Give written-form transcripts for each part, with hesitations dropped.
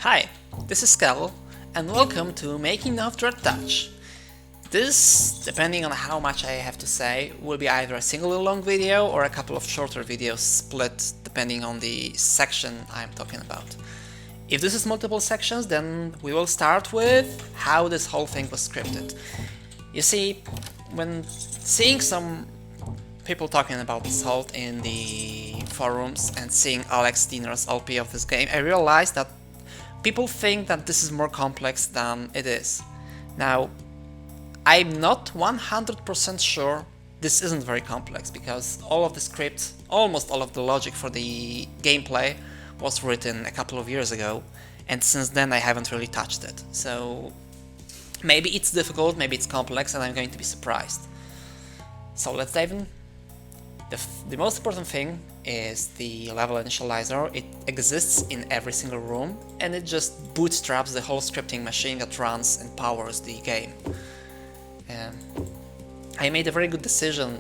Hi, this is Skell, and welcome to Making of DROD Touch. This, depending on how much I have to say, will be either a single long video or a couple of shorter videos split depending on the section I'm talking about. If this is multiple sections, then we will start with how this whole thing was scripted. You see, when seeing some people talking about Salt in the forums and seeing Alex Diner's LP of this game, I realized that people think that this is more complex than it is. Now, I'm not 100% sure this isn't very complex, because all of the script, almost all of the logic for the gameplay was written a couple of years ago, and since then I haven't really touched it. So maybe it's difficult, maybe it's complex, and I'm going to be surprised. So let's dive in. The most important thing is the level initializer. It exists in every single room, and it just bootstraps the whole scripting machine that runs and powers the game. I made a very good decision,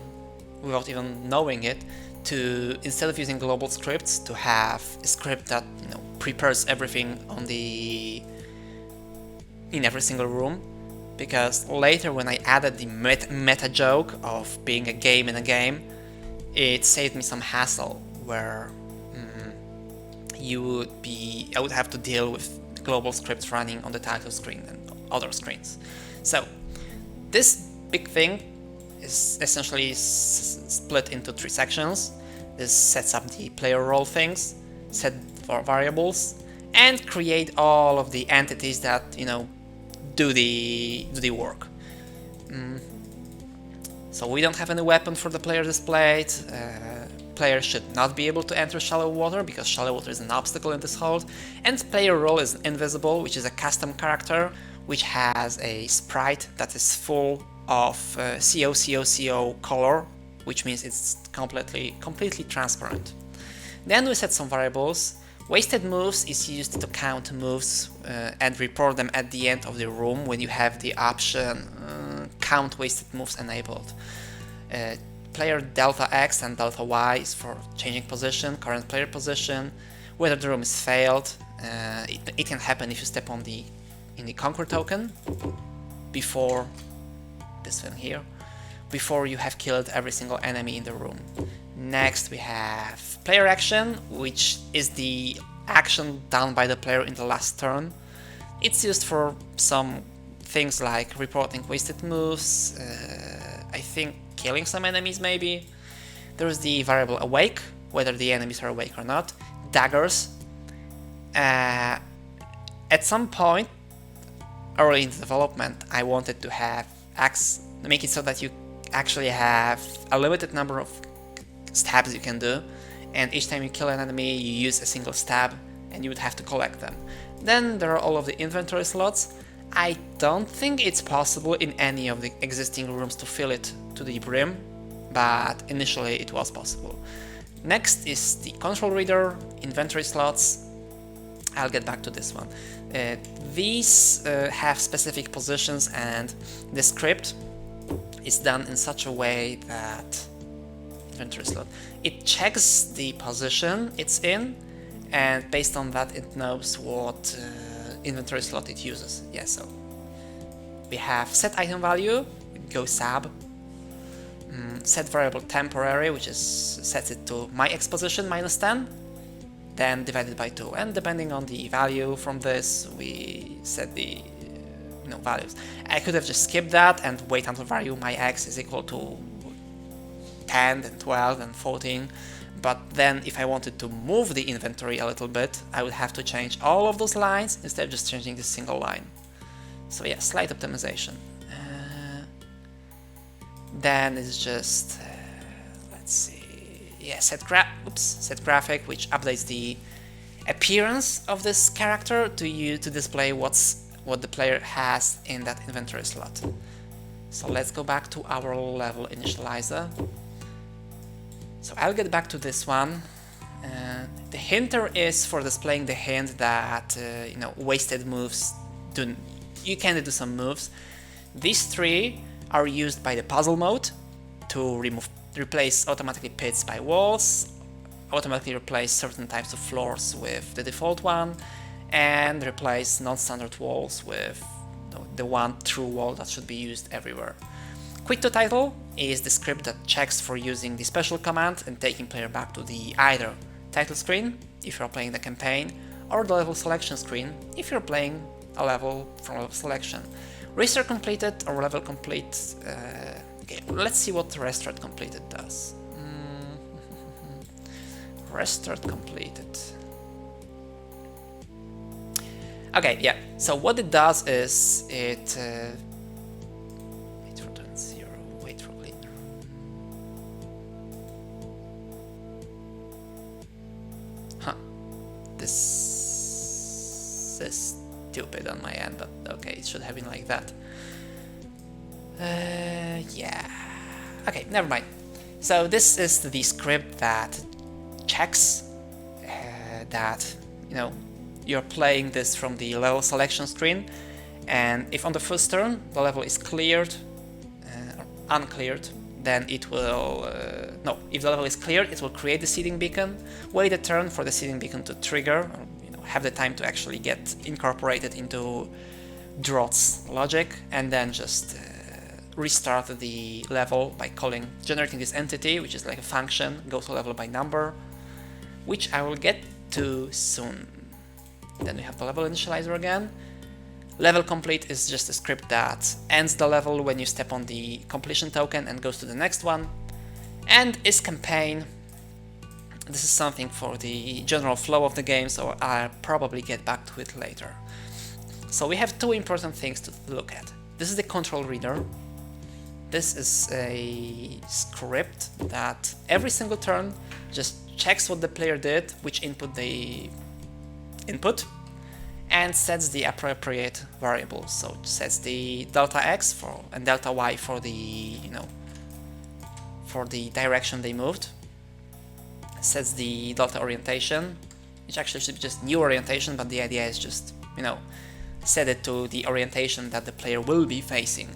without even knowing it, to, instead of using global scripts, to have a script that prepares everything in every single room. Because later, when I added the meta joke of being a game in a game, it saved me some hassle where I would have to deal with global scripts running on the title screen and other screens. So this big thing is essentially split into 3 sections. This sets up the player role things, set for variables, and create all of the entities that do the work. So we don't have any weapon for the player displayed. Player should not be able to enter shallow water, because shallow water is an obstacle in this hold. And player role is invisible, which is a custom character which has a sprite that is full of CO color, which means it's completely transparent. Then we set some variables. Wasted moves is used to count moves and report them at the end of the room when you have the option count wasted moves enabled. Player delta X and delta Y is for changing position, current player position, whether the room is failed. It can happen if you step on in the conquer token before this thing here, before you have killed every single enemy in the room. Next we have player action, which is the action done by the player in the last turn. It's used for some things like reporting wasted moves, I think killing some enemies maybe. There's the variable awake, whether the enemies are awake or not. Daggers. At some point early in the development, I wanted to have make it so that you actually have a limited number of stabs you can do, and each time you kill an enemy you use a single stab and you would have to collect them. Then there are all of the inventory slots. I don't think it's possible in any of the existing rooms to fill it to the brim, but initially it was possible. Next is the control reader, inventory slots. I'll get back to this one. These have specific positions, and the script is done in such a way that inventory slot, it checks the position it's in, and based on that it knows what inventory slot it uses. Yeah, so we have set item value, go sub, set variable temporary, which is sets it to my X position minus 10, then divided by 2, and depending on the value from this we set the values. I could have just skipped that and wait until value my X is equal to 10 and 12 and 14, but then if I wanted to move the inventory a little bit, I would have to change all of those lines instead of just changing this single line. So yeah, slight optimization. Then it's just let's see, yeah, set graphic, which updates the appearance of this character to display what the player has in that inventory slot. So let's go back to our level initializer. So I'll get back to this one. The hinter is for displaying the hint that wasted moves you can do some moves. These 3 are used by the puzzle mode to replace automatically pits by walls, automatically replace certain types of floors with the default one, and replace non-standard walls with the one true wall that should be used everywhere. Quick to title is the script that checks for using the special command and taking player back to the either title screen if you're playing the campaign, or the level selection screen if you're playing a level from level selection. Restart completed or level complete. Okay, let's see what restart completed does. Restart completed. Okay, yeah. So what it does is it wait for turn 0. Wait for cleaner. Huh. This is stupid on my end, but okay, it should have been like that. Yeah. Okay, never mind. So this is the script that checks that, you know, you're playing this from the level selection screen, and if on the first turn the level is cleared or uncleared, then it will no, if the level is cleared, it will create the seeding beacon, wait a turn for the seeding beacon to trigger, or, you know, have the time to actually get incorporated into DROD's logic, and then just restart the level by generating this entity, which is like a function, go to level by number, which I will get to soon. Then we have the level initializer again. Level complete is just a script that ends the level when you step on the completion token and goes to the next one. And is campaign. This is something for the general flow of the game, so I'll probably get back to it later. So we have two important things to look at. This is the control reader. This is a script that every single turn just checks what the player did, which input they input, and sets the appropriate variables. So it sets the delta x for and delta y for the, you know, for the direction they moved. Sets the delta orientation, which actually should be just new orientation, but the idea is just, you know, set it to the orientation that the player will be facing.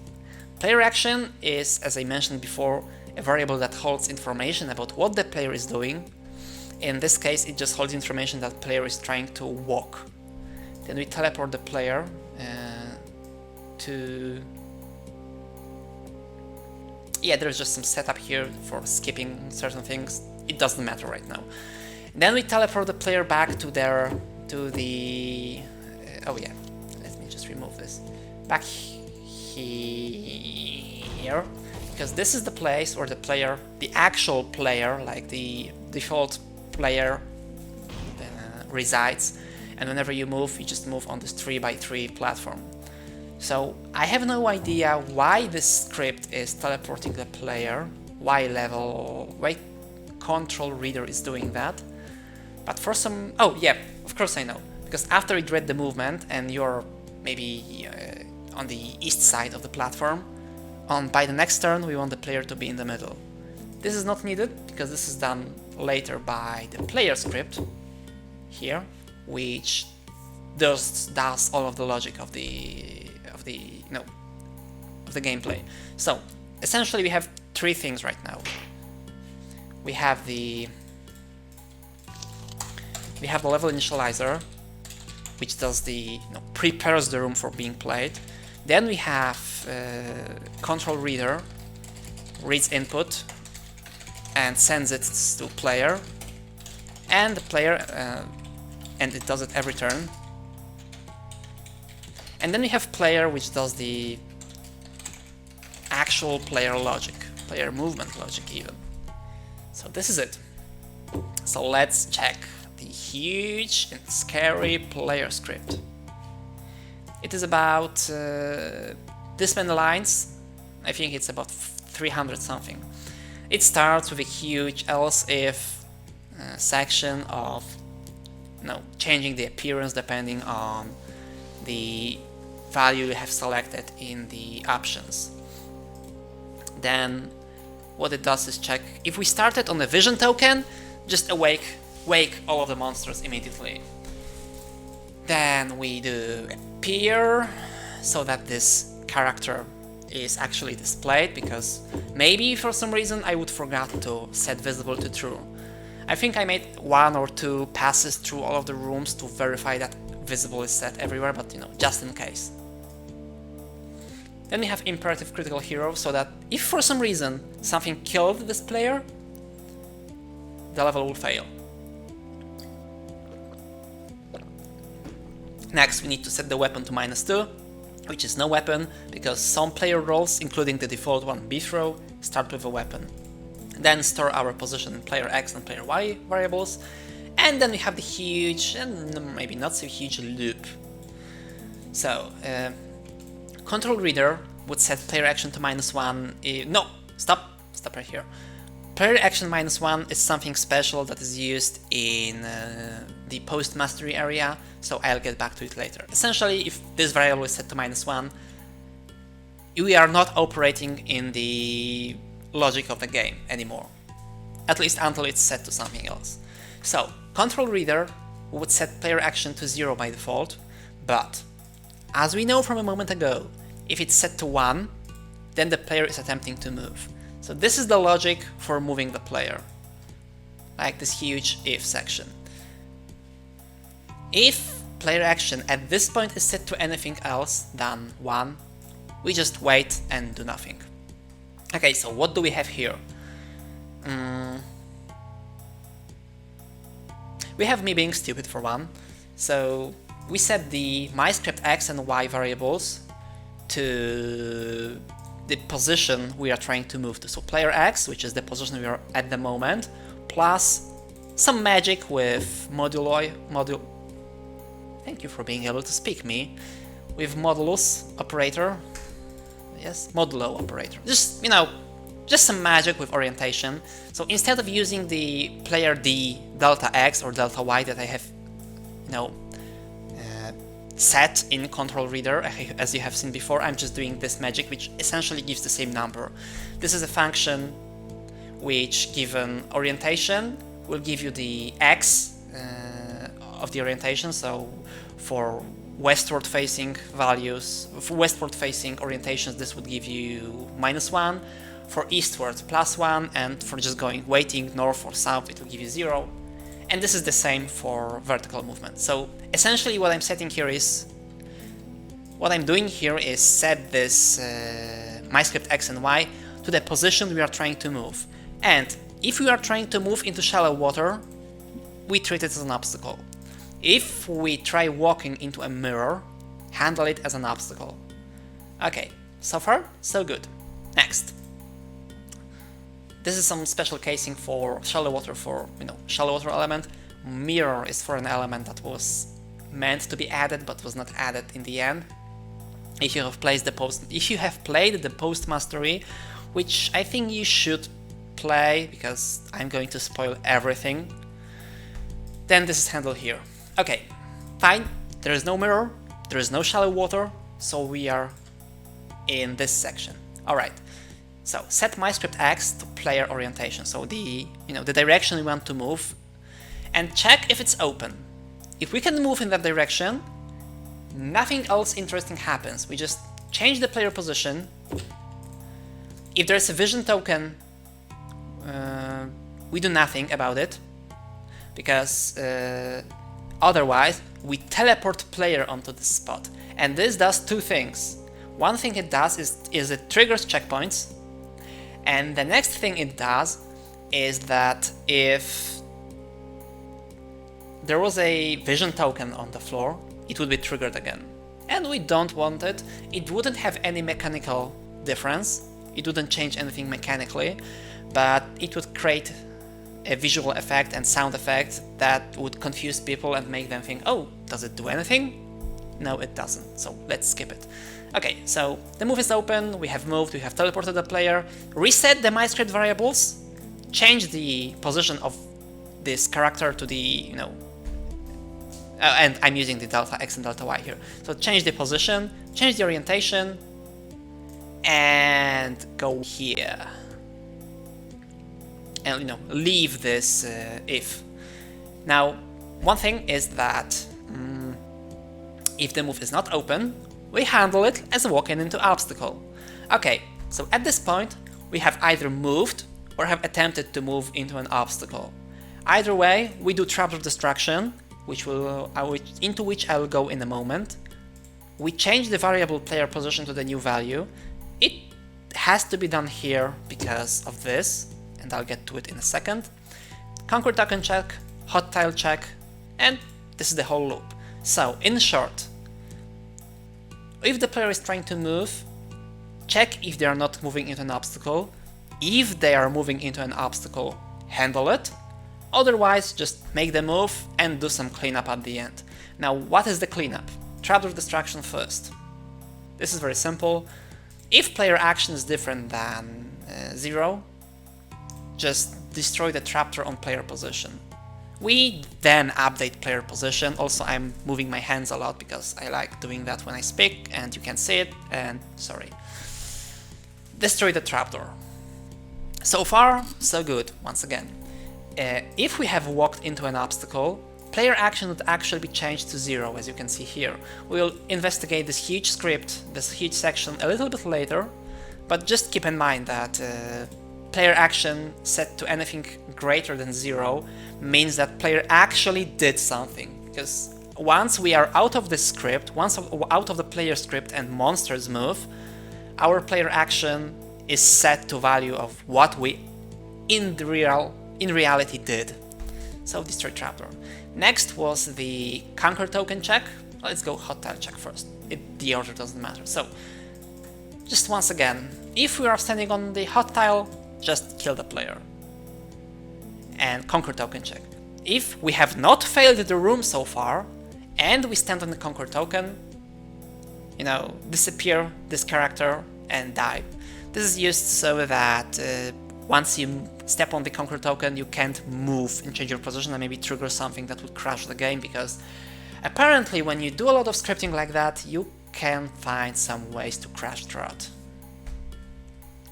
Player action is, as I mentioned before, a variable that holds information about what the player is doing. In this case, it just holds information that the player is trying to walk. Then we teleport the player to... Yeah, there's just some setup here for skipping certain things. It doesn't matter right now. Then we teleport the player back to the... oh yeah, let me just remove this. Back here, because this is the place where the player, the actual player, like the default player, resides, and whenever you move, you just move on this 3x3 platform. So I have no idea why this script is teleporting the player, why control reader is doing that, but for some... oh yeah, of course I know, because after it read the movement and you're maybe on the east side of the platform, by the next turn we want the player to be in the middle. This is not needed because this is done later by the player script here, which does all of the logic of the gameplay. So essentially we have three things right now. We have the level initializer, which does prepares the room for being played. Then we have control reader, reads input and sends it to player, and the player, and it does it every turn. And then we have player, which does the actual player logic, player movement logic even. So this is it. So let's check the huge and scary player script. It is about this many lines. I think it's about 300 something. It starts with a huge else-if section of changing the appearance depending on the value you have selected in the options. Then what it does is check if we started on the vision token, just wake all of the monsters immediately. Then we do appear so that this character is actually displayed, because maybe for some reason I would forgot to set visible to true. I think I made 1 or 2 passes through all of the rooms to verify that visible is set everywhere, but just in case. Then we have imperative critical hero, so that if for some reason something killed this player, the level will fail. Next, we need to set the weapon to -2, which is no weapon, because some player roles, including the default one, B-throw, start with a weapon. Then store our position in player X and player Y variables, and then we have the huge, and maybe not so huge, loop. So, control reader would set player action to -1. No, stop right here. Player action -1 is something special that is used in the post mastery area, so I'll get back to it later. Essentially, if this variable is set to -1, we are not operating in the logic of the game anymore, at least until it's set to something else. So, control reader would set player action to 0 by default, but as we know from a moment ago, if it's set to 1, then the player is attempting to move. So this is the logic for moving the player, like this huge if section. If player action at this point is set to anything else than 1, we just wait and do nothing. Okay, so what do we have here? We have me being stupid for one, so we set the MyScript X and Y variables to the position we are trying to move to. So player X, which is the position we are at the moment, plus some magic with thank you for being able to speak me, with modulus operator, yes, modulo operator. Just some magic with orientation. So instead of using the player D delta X or delta Y that I have, set in control reader, as you have seen before, I'm just doing this magic, which essentially gives the same number. This is a function which, given orientation, will give you the X of the orientation. So for westward facing values, for westward facing orientations, this would give you -1, for eastward +1, and for just waiting north or south, it will give you 0. And this is the same for vertical movement. So essentially what I'm doing here is set this MyScript X and Y to the position we are trying to move. And if we are trying to move into shallow water, we treat it as an obstacle. If we try walking into a mirror, handle it as an obstacle. Okay, so far, so good. Next. This is some special casing for shallow water, shallow water element. Mirror is for an element that was meant to be added but was not added in the end. If you have played the post mastery, which I think you should play because I'm going to spoil everything, then this is handled here. Okay, fine. There is no mirror, there is no shallow water, so we are in this section. All right. So set MyScript X to player orientation, so the direction we want to move, and check if it's open. If we can move in that direction, nothing else interesting happens. We just change the player position. If there's a vision token, we do nothing about it, because otherwise we teleport player onto the spot. And this does two things. One thing it does is it triggers checkpoints. And the next thing it does is that if there was a vision token on the floor, it would be triggered again. And we don't want it. It wouldn't have any mechanical difference. It wouldn't change anything mechanically, but it would create a visual effect and sound effect that would confuse people and make them think, oh, does it do anything? No, it doesn't, so let's skip it. Okay, so the move is open, we have moved, we have teleported the player, reset the MyScript variables, change the position of this character to the, and I'm using the delta X and delta Y here. So change the position, change the orientation, and go here. And, leave this if. Now, one thing is that if the move is not open, we handle it as a walk-in into obstacle. Okay, so at this point, we have either moved or have attempted to move into an obstacle. Either way, we do traps of destruction, into which I will go in a moment. We change the variable player position to the new value. It has to be done here because of this, and I'll get to it in a second. Conquer token check, hot tile check, and this is the whole loop. So, in short, if the player is trying to move, check if they are not moving into an obstacle. If they are moving into an obstacle, handle it. Otherwise, just make the move and do some cleanup at the end. Now, what is the cleanup? Trapdoor distraction first. This is very simple. If player action is different than 0, just destroy the trapdoor on player position. We then update player position. Also, I'm moving my hands a lot because I like doing that when I speak and you can see it, and sorry. Destroy the trapdoor. So far, so good, once again. If we have walked into an obstacle, player action would actually be changed to 0, as you can see here. We'll investigate this huge script, this huge section a little bit later, but just keep in mind that player action set to anything greater than 0 means that player actually did something. Because once we are out of the script, once out of the player script and monsters move, our player action is set to value of what we in reality did. So destroy trapdoor. Next was the conquer token check. Let's go hot tile check first. The order doesn't matter. So just once again, if we are standing on the hot tile, just kill the player. And conquer token check. If we have not failed the room so far, and we stand on the conquer token, disappear this character and die. This is used so that once you step on the conquer token, you can't move and change your position and maybe trigger something that would crash the game, because apparently when you do a lot of scripting like that, you can find some ways to crash DROD.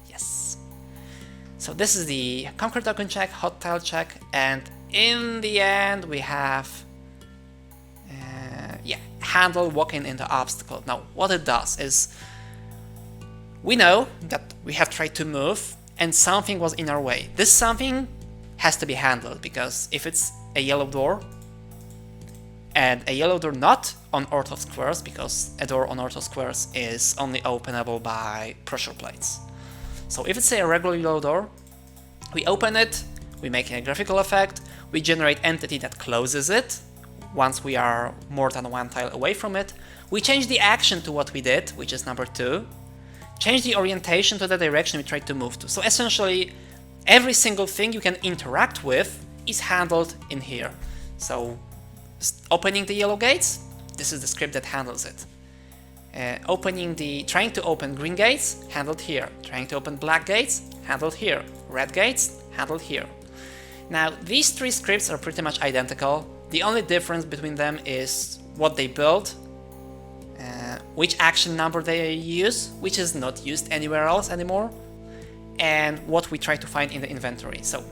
Yes. So this is the conquer token check, hot tile check, and in the end we have handle walking into obstacle. Now what it does is, we know that we have tried to move and something was in our way. This something has to be handled, because if it's a yellow door, and a yellow door not on ortho squares, because a door on ortho squares is only openable by pressure plates. So if it's a regular yellow door, we open it, we make a graphical effect, we generate entity that closes it once we are more than one tile away from it, we change the action to what we did, which is number 2, change the orientation to the direction we tried to move to. So essentially, every single thing you can interact with is handled in here. So opening the yellow gates, this is the script that handles it. Trying to open green gates, handled here. Trying to open black gates, handled here. Red gates, handled here. Now, these 3 scripts are pretty much identical. The only difference between them is what they build, which action number they use, which is not used anywhere else anymore, and what we try to find in the inventory. So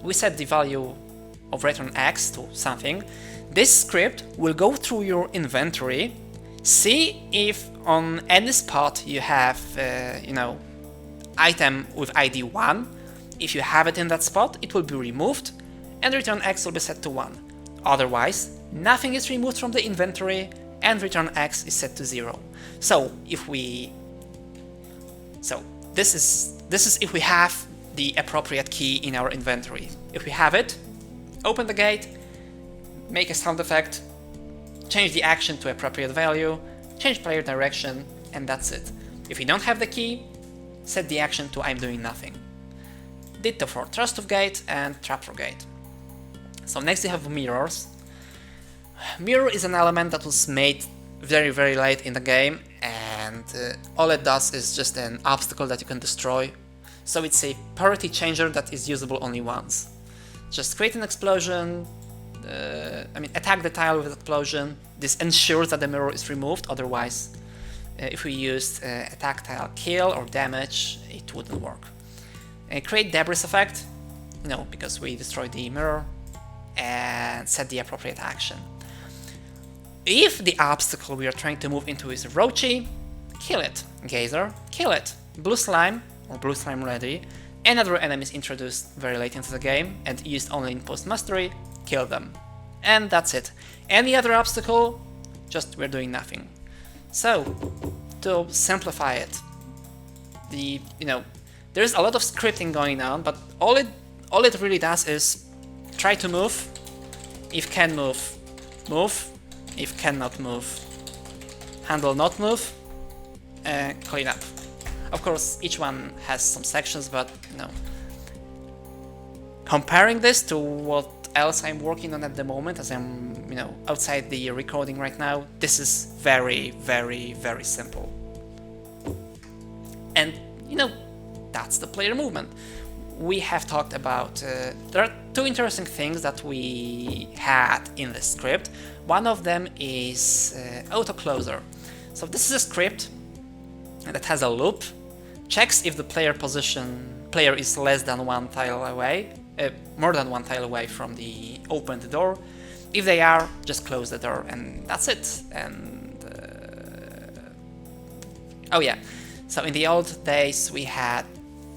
we set the value of return X to something. This script will go through your inventory, see if on any spot you have, item with ID 1. If you have it in that spot, it will be removed, and return X will be set to 1. Otherwise, nothing is removed from the inventory, and return X is set to 0. So this is if we have the appropriate key in our inventory. If we have it, open the gate, make a sound effect, change the action to appropriate value, change player direction, and that's it. If you don't have the key, set the action to I'm doing nothing. Ditto for Trust Gate and Trapdoor Gate. So next we have mirrors. Mirror is an element that was made very, very late in the game, and all it does is just an obstacle that you can destroy. So it's a priority changer that is usable only once. Just create an explosion, attack the tile with an explosion. This ensures that the mirror is removed, otherwise if we used attack tile kill or damage, it wouldn't work. Create debris effect, because we destroyed the mirror, and set the appropriate action. If the obstacle we are trying to move into is Roachy, kill it. Gazer, kill it. Blue Slime, or Blue Slime ready, and other enemies introduced very late into the game and used only in post-mastery, kill them. And that's it. Any other obstacle, just we're doing nothing. So, to simplify it, there's a lot of scripting going on, but all it really does is try to move. If can move, move. If cannot move, handle not move, clean up. Of course, each one has some sections, but comparing this to what else I'm working on at the moment, as I'm outside the recording right now, this is very, very, very simple. And that's the player movement. We have talked about there are two interesting things that we had in the script. One of them is auto closer. So this is a script that has a loop, checks if the player is less than one tile away, more than one tile away from the opened door. If they are, just close the door, and that's it. And oh yeah, so in the old days we had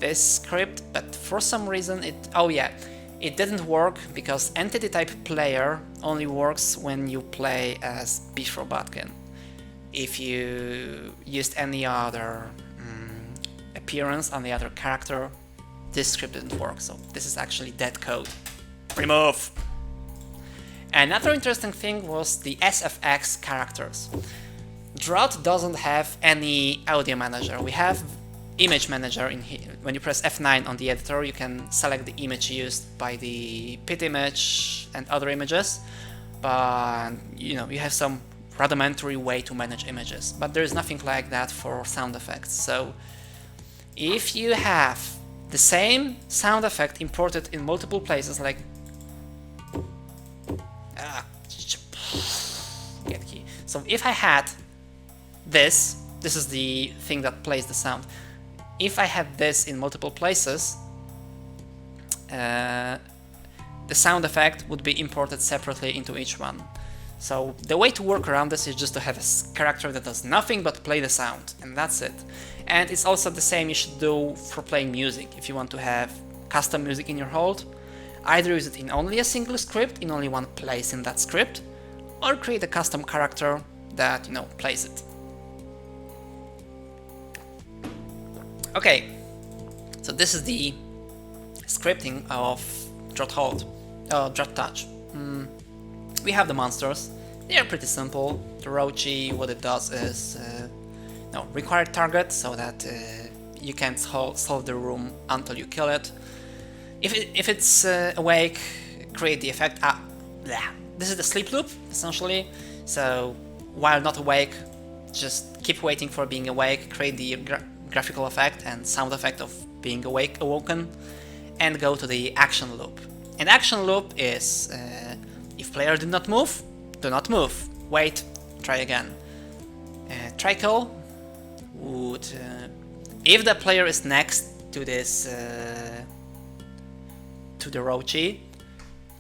this script, but for some reason it didn't work because entity type player only works when you play as Beef Robotkin. If you used any other appearance on the other character, this script didn't work, so this is actually dead code. Remove! Another interesting thing was the SFX characters. DROD doesn't have any audio manager. We have image manager in here. When you press F9 on the editor, you can select the image used by the pit image and other images, but you have some rudimentary way to manage images, but there is nothing like that for sound effects. So if you have the same sound effect imported in multiple places, like get key. So if I had this is the thing that plays the sound. If I had this in multiple places, the sound effect would be imported separately into each one. So the way to work around this is just to have a character that does nothing but play the sound, and that's it. And it's also the same you should do for playing music. If you want to have custom music in your hold, either use it in only a single script, in only one place in that script, or create a custom character that, plays it. Okay, so this is the scripting of DROD Hold, DROD Touch. We have the monsters. They are pretty simple. The Rochi, what it does is required target, so that you can't solve the room until you kill it. If it's awake, create the effect. This is the sleep loop, essentially. So while not awake, just keep waiting for being awake, create the graphical effect and sound effect of being awoken, and go to the action loop. And action loop is if player did not move, do not move. Wait, try again. Trickle would if the player is next to this to the Rochi,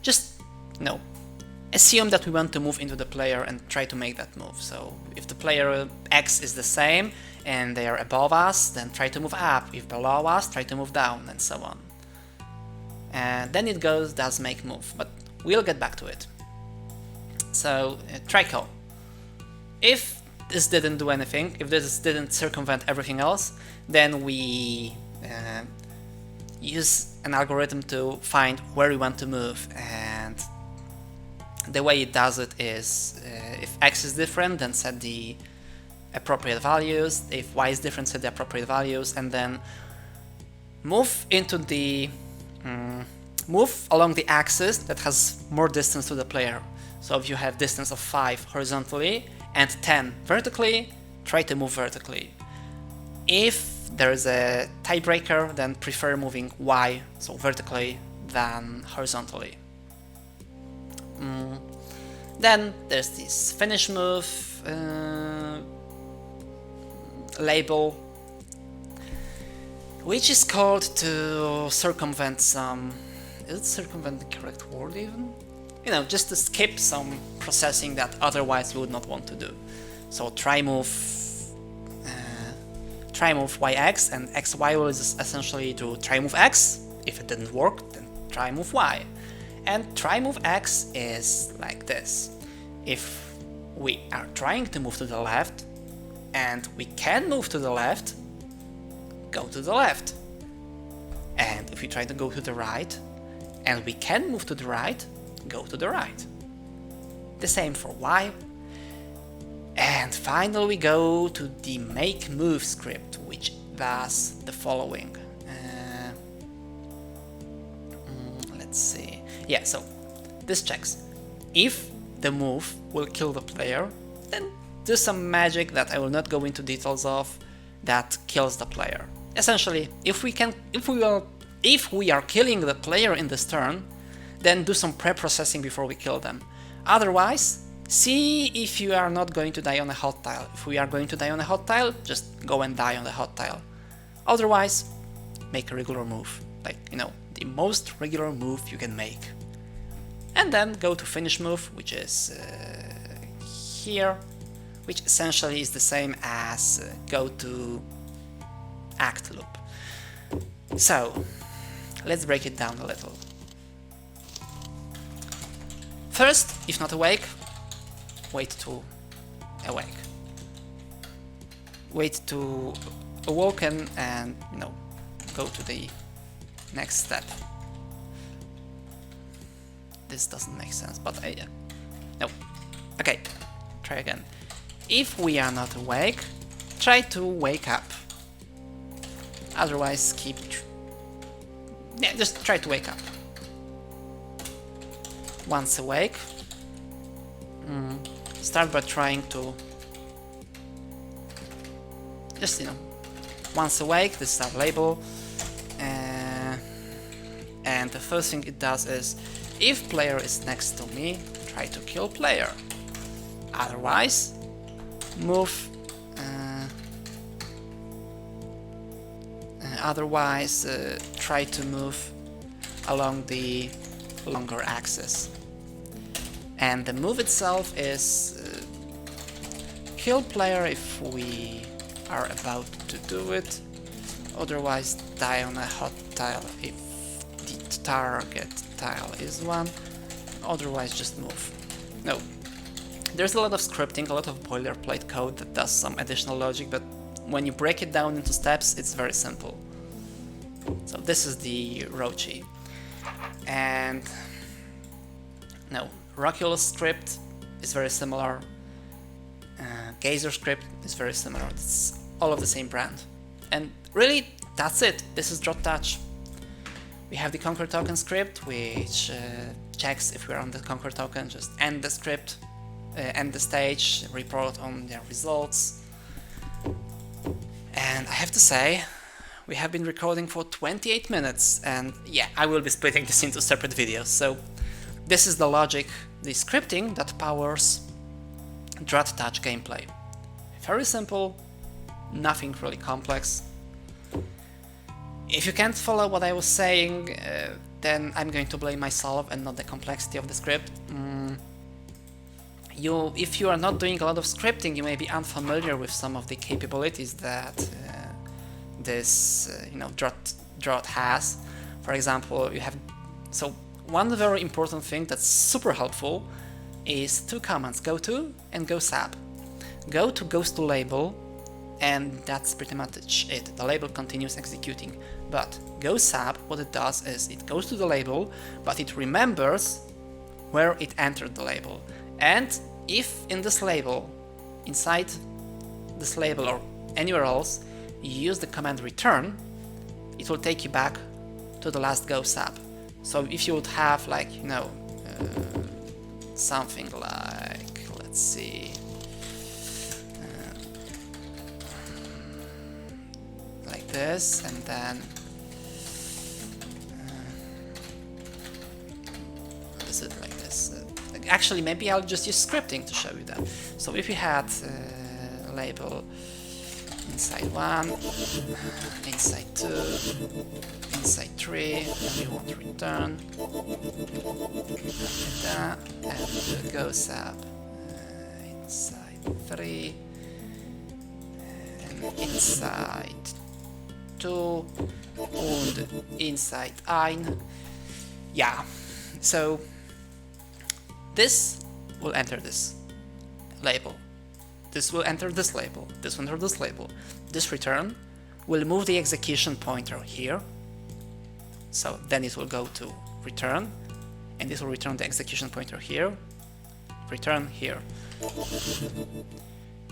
just assume that we want to move into the player and try to make that move. So if the player X is the same and they are above us, then try to move up. If below us, try to move down, and so on. And then it does make move, but we'll get back to it. So trickle. If this didn't do anything, if this didn't circumvent everything else, then we use an algorithm to find where we want to move, and the way it does it is if X is different, then set the appropriate values. If Y is different, set the appropriate values, and then move into the move along the axis that has more distance to the player. So if you have distance of 5 horizontally and 10 vertically, try to move vertically. If there is a tiebreaker, then prefer moving Y, so vertically, than horizontally. Then there's this finish move label, which is called to circumvent some... Is it circumvent the correct word even? Just to skip some processing that otherwise we would not want to do. So try move YX, and XY will essentially do try move X. If it didn't work, then try move Y. And try move X is like this. If we are trying to move to the left, and we can move to the left, go to the left. And if we try to go to the right, and we can move to the right, go to the right. The same for Y. And finally we go to the make move script, which does the following. Let's see. Yeah, so this checks. If the move will kill the player, then do some magic that I will not go into details of that kills the player. Essentially, if we are killing the player in this turn, then do some pre-processing before we kill them. Otherwise, see if you are not going to die on a hot tile. If we are going to die on a hot tile, just go and die on the hot tile. Otherwise, make a regular move. Like, the most regular move you can make. And then go to finish move, which is here, which essentially is the same as go to act loop. So, let's break it down a little. First, if not awake, wait to awake. Wait to awoken and, go to the next step. This doesn't make sense, but no. Okay, try again. If we are not awake, try to wake up. Otherwise, just try to wake up. Once awake, start by trying to just, once awake, this is our label. And the first thing it does is, if player is next to me, try to kill player. Otherwise, move. Try to move along the longer axis. And the move itself is kill player if we are about to do it. Otherwise, die on a hot tile if the target tile is one. Otherwise, just move. No. There's a lot of scripting, a lot of boilerplate code that does some additional logic, but when you break it down into steps, it's very simple. So this is the Rochi. And no, Rockulus script is very similar. Gazer script is very similar. It's all of the same brand. And really, that's it. This is DROD Touch. We have the Conquer token script, which checks if we're on the Conquer token. Just end the script, end the stage, report on their results. And I have to say, we have been recording for 28 minutes, and yeah, I will be splitting this into separate videos. So this is the logic, the scripting that powers DROD Touch gameplay. Very simple, nothing really complex. If you can't follow what I was saying, then I'm going to blame myself and not the complexity of the script. If you are not doing a lot of scripting, you may be unfamiliar with some of the capabilities that this DROD has. For example, one very important thing that's super helpful is two commands, go to and go sap. Go to goes to label, and that's pretty much it. The label continues executing. But go sap, what it does is it goes to the label, but it remembers where it entered the label. And if in this label, inside this label or anywhere else, you use the command return, it will take you back to the last go sap. So if you would have something like, let's see, like this, and then what is it like this? Actually, maybe I'll just use scripting to show you that. So if you had label inside 1, inside 2, inside 3, and we want to return, like that, and go sap inside 3, and inside 2, and inside 1. Yeah, So this will enter this label. This will enter this label. This will enter this label. This return will move the execution pointer here. So then it will go to return, and this will return the execution pointer here, return here.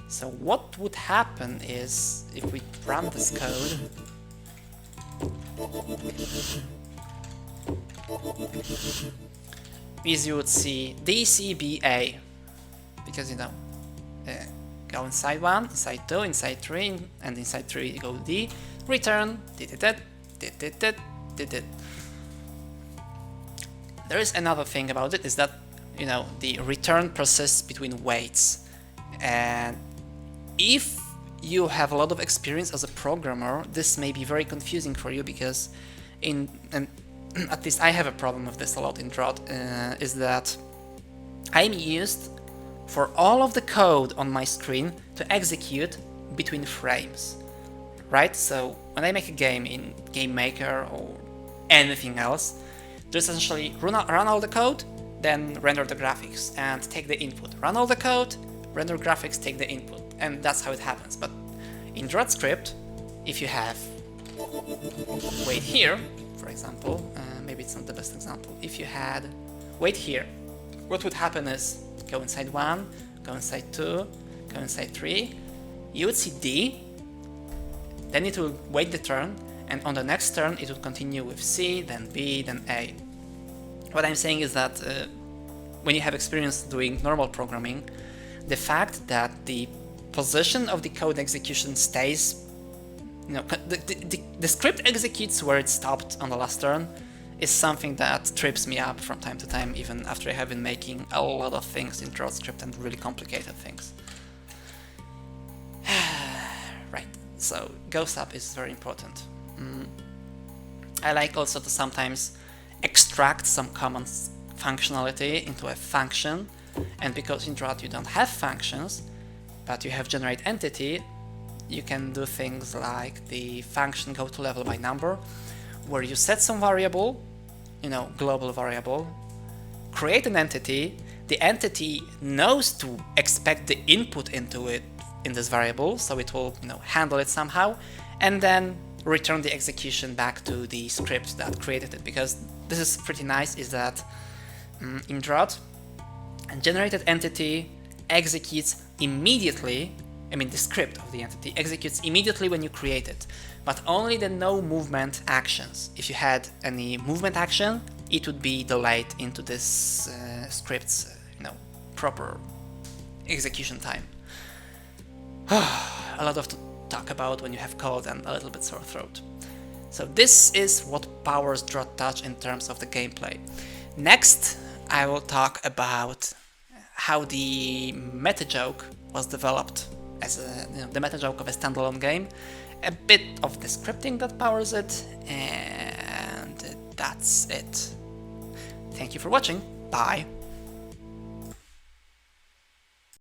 So what would happen is, if we run this code, is you would see DCBA, because go inside 1, inside 2, inside 3, and inside 3 go D, return, did. There is another thing about it, is that the return persists between waits, and if you have a lot of experience as a programmer, this may be very confusing for you, because at least I have a problem with this a lot in DROD, is that I'm used for all of the code on my screen to execute between frames, right? So when I make a game in Game Maker or anything else, just essentially run all the code, then render the graphics and take the input. Run all the code, render graphics, take the input, and that's how it happens. But in DROD script, if you have wait here, for example, maybe it's not the best example. If you had wait here, what would happen is go inside 1, go inside 2, go inside 3, you would see D, then it will wait the turn, and on the next turn it will continue with C, then B, then A. What I'm saying is that when you have experience doing normal programming, the fact that the position of the code execution stays, the script executes where it stopped on the last turn, is something that trips me up from time to time, even after I have been making a lot of things in DROD script and really complicated things. Right, so ghost up is very important. I like also to sometimes extract some common functionality into a function, and because in DROD you don't have functions, but you have generate entity, you can do things like the function go to level by number, where you set some variable, global variable, create an entity, the entity knows to expect the input into it in this variable, so it will handle it somehow, and then return the execution back to the script that created it. Because this is pretty nice, is that in DROD, a generated entity executes immediately. The script of the entity executes immediately when you create it, but only the no movement actions. If you had any movement action, it would be delayed into this script's proper execution time. A lot to talk about when you have cold and a little bit sore throat. So this is what powers DROD Touch in terms of the gameplay. Next, I will talk about how the meta joke was developed as the meta joke of a standalone game, a bit of the scripting that powers it, and that's it. Thank you for watching. Bye.